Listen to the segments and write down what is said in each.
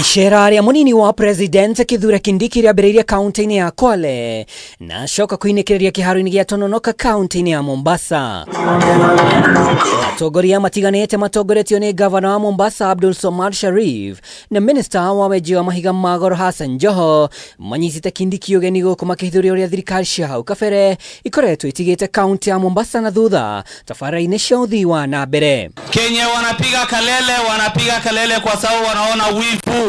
Ishera ya munini wa President Kithure Kindiki riambiriria kaunti-ini ya Kwale na coka kuinikiria kiharo-ini gia Tononoka kaunti-ini ya Mombasa. Atongoria matiganite matongoretio ni gavana wa Mombasa Abdul Somad Sharif na minister wa weji wa mahiga ma Gor Hassan Joho manyitite Kindiki ugeni guku makihithuria uria thirikari cia hau kabere ikoretwo itigite kaunti ya Mombasa na thutha tafara-ini cia uthii wa na mbere. Kenya wanapiga kelele kwa sababu wanaona wivu.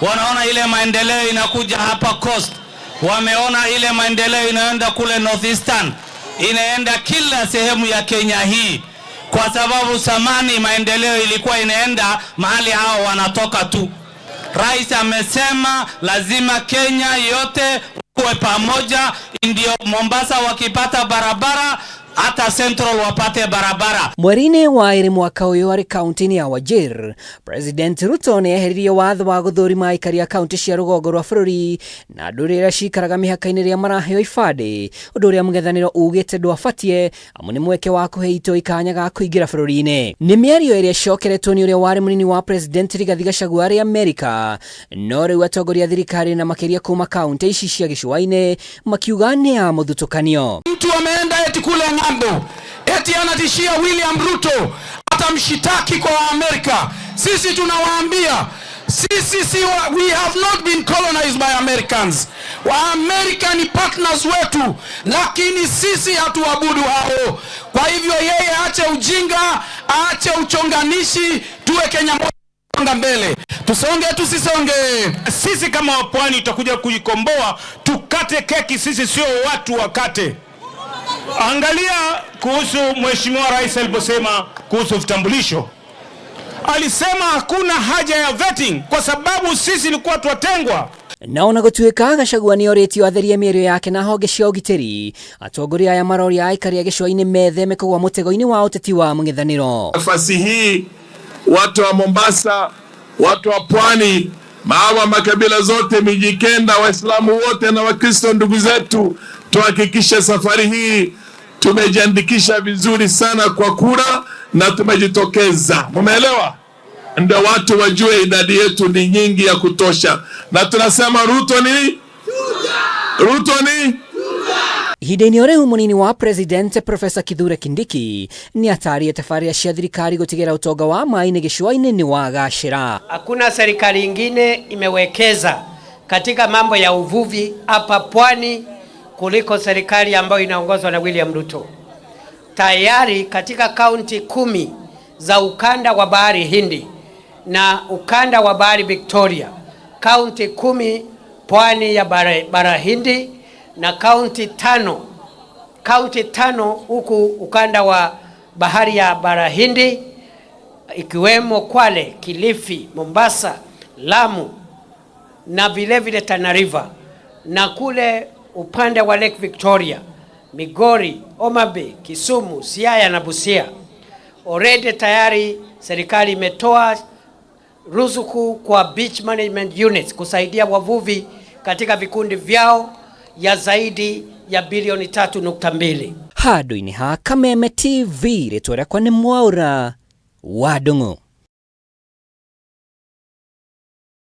Wanaona ile maendeleo inakuja hapa coast. Wameona ile maendeleo inaenda kule northeastern. Inaenda kila sehemu ya Kenya hii. Kwa sababu zamani maendeleo ilikuwa inaenda mahali hao wanatoka tu. Rais amesema lazima Kenya yote kuwe pamoja, ndio Mombasa wakipata barabara hata Central wapate barabara. Mweri-ini wa iri mwaka uyu ari kaunti-ini ya Wajir, President Ruto nĩeheririe watho wa gũthũrima aikari a kaunti cia rũgongo rwa bũrũri na andũ rĩrĩa cikaraga mĩhaka-inĩ rĩa maraheo ibandĩ, ũndũ ũrĩa mũng'ethanĩro ugĩte ndwabatie amu nĩ mweke wa kũhe itũ ikanya ga kũingĩra bũrũri-inĩ. Nĩ mĩario ĩrĩa ĩcokeretwo nĩ ũrĩa warĩ mũnini wa President Rigathi Gachagua arĩ Amerika, no rĩu atongoria thirikari na makĩria kuma kaunti ici cia gĩcũa-inĩ makiuga nĩ ya mũthutũkanio. Mtu ameenda eti kule ng'ambo, eti anatishia William Ruto atamshitaki kwa Amerika. Sisi tunawaambia, we have not been colonized by Americans. Wa-Amerika ni partners wetu, lakini sisi hatuabudu hao. Kwa hivyo yeye aache ujinga, aache uchonganishi, tuwe Kenya moja mbele. Tusonge tusisonge. Sisi kama wapwani tutakuja kujikomboa, tukate keki, sisi sio watu wakate. Angalia kuhusu Mheshimiwa Rais aliposema kuhusu vitambulisho. Alisema hakuna haja ya vetting kwa sababu sisi tulikuwa twatengwa. Naona gũtuĩka Gachagua nĩoretio atherie mĩario yake na honge cia ũgitĩri. Atongoria aya maroria aikari a gĩcũa-inĩ metheme kũgwa mũtego-inĩ wa ũteti wa mũng'ethanĩro. Nafasi hii watu wa Mombasa, watu wa pwani, maama makabila zote, Mijikenda, Waislamu wote na Wakristo ndugu zetu, tuhakikishe safari hii tumejiandikisha vizuri sana kwa kura na tumejitokeza. Mumeelewa? Ndio watu wajue idadi yetu ni nyingi ya kutosha. Na tunasema Ruto ni Ruto ni Ihinda-inĩ rĩu mũnini wa President Professor Kithure Kindiki nĩ ataarĩtie tabarĩra cia thirikari gũtigĩra ũtonga wa maĩ-inĩ gĩcũa-inĩ nĩ wagacĩra. Hakuna serikali ingine imewekeza katika mambo ya uvuvi hapa pwani kuliko serikali ambayo inaongozwa na William Ruto. Tayari katika kaunti 10 za ukanda wa bahari Hindi na ukanda wa bahari Victoria, kaunti 10 pwani ya bara Hindi na kaunti 5 huku ukanda wa bahari ya bara Hindi ikiwemo Kwale, Kilifi, Mombasa, Lamu na vile Tana River, na kule upande wa Lake Victoria, Migori, Homa Bay, Kisumu, Siaya na Busia. Already tayari serikali imetoa ruzuku kwa beach management units kusaidia wavuvi katika vikundi vyao ya zaidi ya bilioni 3.2. Handũ-inĩ ha Kameme TV rĩtwa rĩakwa nĩ Mwaura wa Ndung'u.